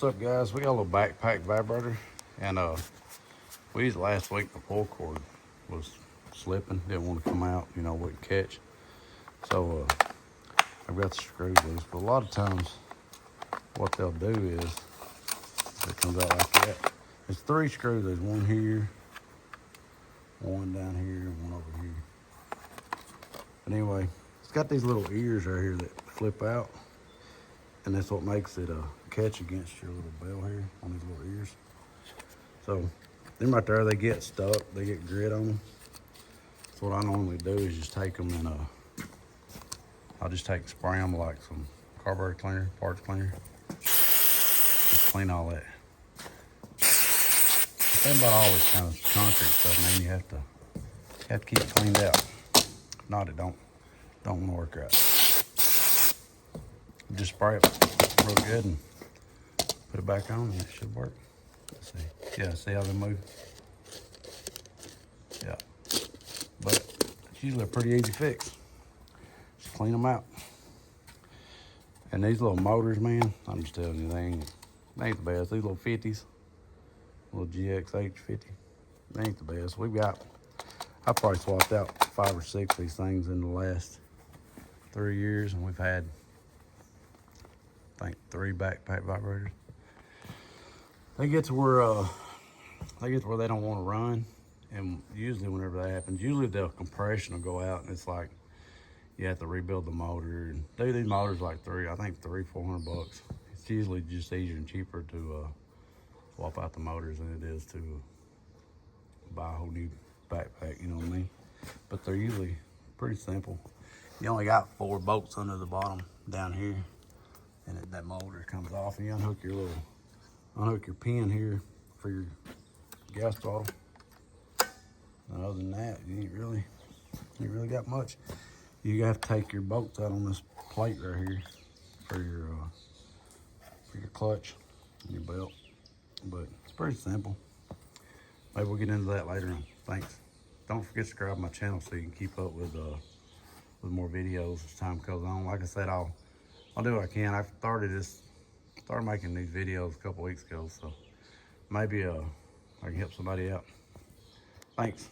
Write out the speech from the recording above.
What's up, guys? We got a little backpack vibrator, and we used it last week. The pull cord was slipping, didn't want to come out, you know, wouldn't catch. So I've got the screws loose, but a lot of times what they'll do is it comes out like that. There's 3 screws. There's one here, one down here, and one over here. But anyway, it's got these little ears right here that flip out, and that's what makes it catch against your little bell here on these little ears. So them right there, they get stuck, they get grit on them. So what I normally do is just take them and I'll just spray them like some carburetor cleaner, parts cleaner. Just clean all that. The thing about all this kind of concrete stuff, man, you have to keep it cleaned out. If not, it don't want to work out. Just spray it real good and put it back on, and it should work. Let's see. Yeah, see how they move? Yeah. But it's usually a pretty easy fix. Just clean them out. And these little motors, man, I'm just telling you, they ain't the best. These little 50s, little GXH 50, they ain't the best. I probably swapped out 5 or 6 of these things in the last 3 years, and we've had, I think, 3 backpack vibrators. They get to where they don't want to run, and usually whenever that happens, usually the compression will go out, and it's like you have to rebuild the motor. And these motors like $300-400. It's usually just easier and cheaper to swap out the motors than it is to buy a whole new backpack, you know what I mean? But they're usually pretty simple. You only got 4 bolts under the bottom down here, and that motor comes off, and you unhook your pin here for your gas throttle. And other than that, you ain't really got much. You have to take your bolts out on this plate right here for your clutch and your belt. But it's pretty simple. Maybe we'll get into that later on. Thanks. Don't forget to subscribe to my channel so you can keep up with more videos as time goes on. Like I said, I'll do what I can. I started making these videos a couple weeks ago, so maybe I can help somebody out. Thanks.